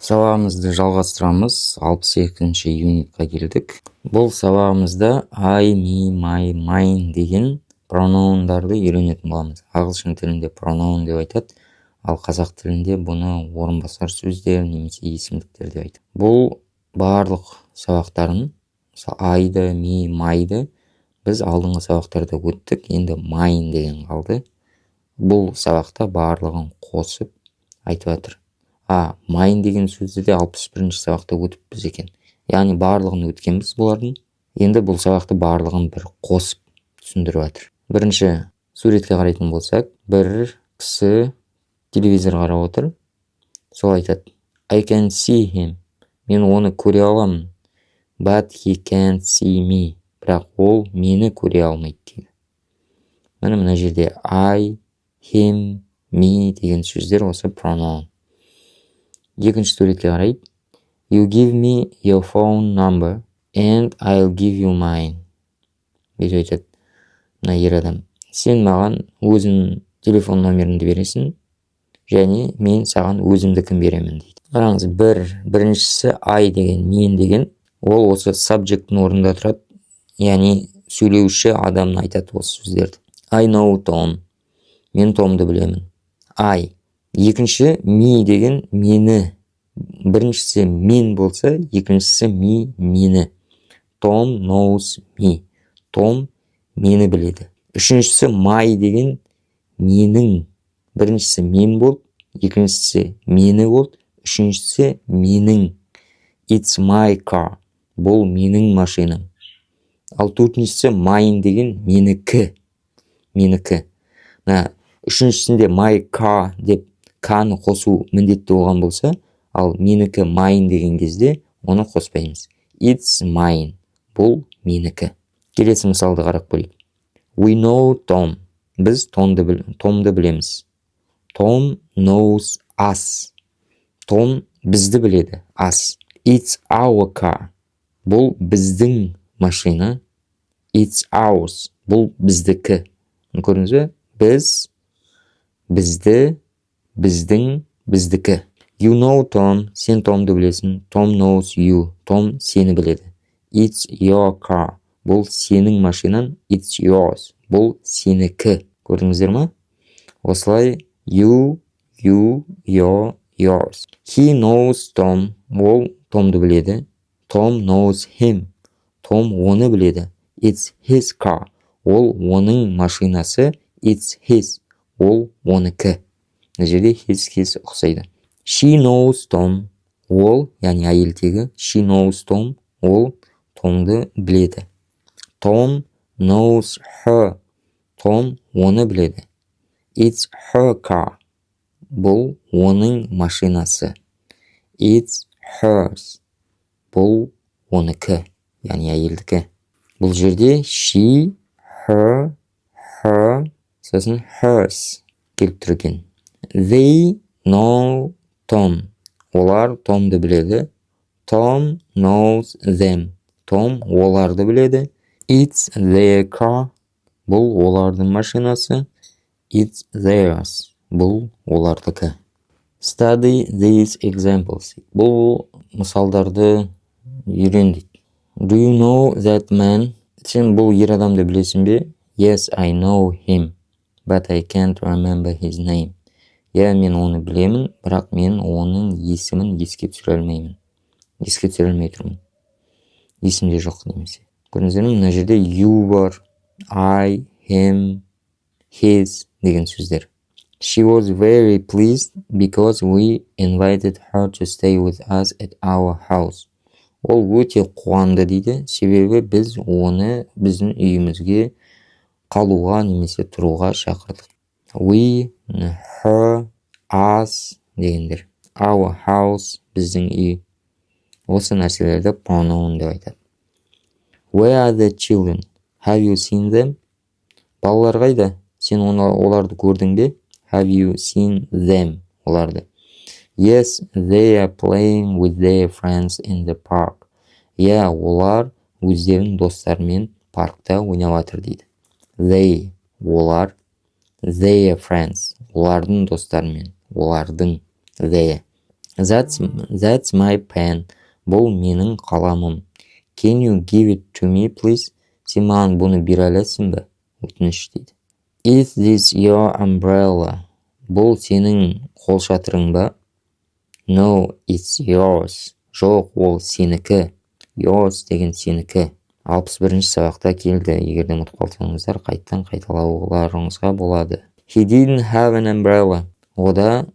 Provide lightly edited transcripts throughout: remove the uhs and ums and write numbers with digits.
Сабағымызды жалғастырамыз. 62-ші юнитқа келдік. Бұл сабағымызда I, me, my, mine деген проноундарды үйренетін боламыз. Ағылшын тілінде проноун деп айтады, ал қазақ тілінде бұны орынбасар сөздер немесе есімдіктер деп айтады. Бұл барлық сабақтарын, I'ды, me, my'ды біз алдыңғы сабақтарда өттік, енді mine деген қалды. Бұл сабақта барлығын қосып айтып жатыр. Mine деген сөзді де 61-ші сабақта өтіппіз екен. Яғни барлығын өткенбіз бұлардың. Енді бұл сабақты барлығын бір қосып түсіндіріп жатыр. Бірінші суретке қарайтын болсақ, бір кісі телевизор қарап отыр. Сол айтады: I can see him. Мен оны көре аламын. But he can't see me. Бірақ ол мені көре алмайды дейді. Мына жерде I, him, me деген сөздер осы pronoun. Екінші суретке қарайық. You give me your phone number and I'll give you mine. Бүйтіп айтады мына ер адам. Сен маған өзің телефон номеріңді бересің, және мен саған өзімдікін беремін дейді. Қараңыз, біріншісі I деген, мен деген, ол осы subject'ның орнында тұрады. Яғни сөйлеуші адамын айтады осы сөздерді. I know Tom. Мен Томды білемін. I. Екінші me деген мені. Біріншісі мен болса, екіншісі me мені. Tom knows me. Том мені біледі. Үшіншісі my деген менің. Біріншісі мен болды, екіншісі мені болды, үшіншісі менің. It's my car. Бұл менің машинам. Ал төртіншісі mine деген менікі. Менікі. Үшіншісінде my car деп каны қосу міндетті болған болса, ал менікі mine деген кезде оны қоспаймыз. It's mine. Бұл менікі. Келесі мысалды қарап көрейік. We know Tom. Біз Томды білеміз. Tom knows us. Том бізді біледі. Us. It's our car. Бұл біздің машина. It's ours. Бұл біздікі. Көрдіңіз бе? Біз, бізді, біздің, біздікі. You know Tom. Сен Томды білесің. Tom knows you. Том сені біледі. It's your car. Бұл сенің машинаң. It's yours. Бұл сенікі. Көрдіңіздер ме? Осылай you, your, yours. He knows Tom. Ол Томды біледі. Tom knows him. Том оны біледі. It's his car. Ол оның машинасы. It's his. Ол оныкі. Мына жерде his ұқсайды. She knows Tom. Ол, яғни әйелдегі, she knows Tom. Ол Томды біледі. Tom knows her. Том оны біледі. It's her car. Бұл оның машинасы. It's hers. Бұл оныкі, яғни әйелдікі. Бұл жерде she, her, сосын hers келіп тұр екен. They know Tom. Олар Томды біледі. Tom knows them. Том оларды біледі. It's their car. Бұл олардың машинасы. It's theirs. Бұл олардікі. Study these examples. Бұл мысалдарды үйрен дейді. Do you know that man? Сен бұл ер адамды білесің бе? Yes, I know him, but I can't remember his name. Мен оны білемін, бірақ мен оның есімін еске түсіре алмаймын. Еске түсіре алмай тұрмын. Есімде жоқ немесе. Көрдіңіздер ме? Мына жерде you бар, I, him, his деген сөздер. She was very pleased because we invited her to stay with us at our house. Ол өте қуанды дейді, себебі біз оны біздің үйімізге қалуға немесе тұруға шақырдық. We, her, us дегендер. Our house, біздің үй. Осы нәрселерді pronoun деп айтады. Where are the children? Have you seen them? Балалар қайда? Сен оларды көрдің бе? Have you seen them? Оларды. Yes, they are playing with their friends in the park. Олар өздерінің достарымен паркта ойнап жатыр дейді. They, олар, their friends, олардың достарымен, олардың, their. That's my pen. Бұл менің қаламым. Can you give it to me, please? Сен маған бұны бере аласың ба? Өтініш дейді. Is this your umbrella? Бұл сенің қолшатырың ба? No, it's yours. Жоқ, ол сенікі. Yours деген сенікі. 61-ші сабақта келді. Егерде ұмытып қалсаңыздар, қайттан қайталауларыңызға болады. He didn't have an umbrella. Ода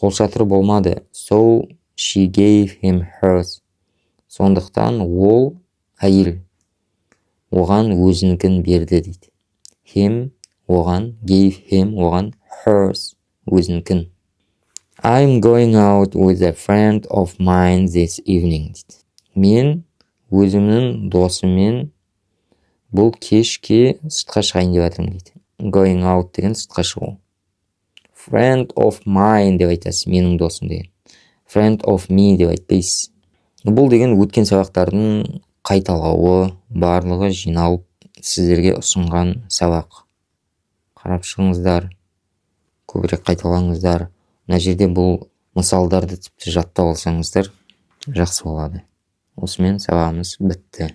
қолшатыр болмады. So she gave him hers. Сондықтан ол әйел оған өзінікін берді дейді. Him оған, gave him оған, hers өзінікін. I'm going out with a friend of mine this evening дейді. Мен өзімнің досыммен бұл кешке сыртқа шығайын деп жатырмын дейді. Going out деген сыртқа шығу. Friend of mine деп айтасыз, менің досым деген. Friend of me деп айтпайсыз. Бұл деген өткен сабақтардың қайталауы, барлығы жиналып сіздерге ұсынған сабақ. Қарап шығыңыздар, көбірек қайталаңыздар. Мына жерде бұл мысалдарды тіпті жаттап алсаңыздар жақсы болады. Осымен сабағымыз бітті.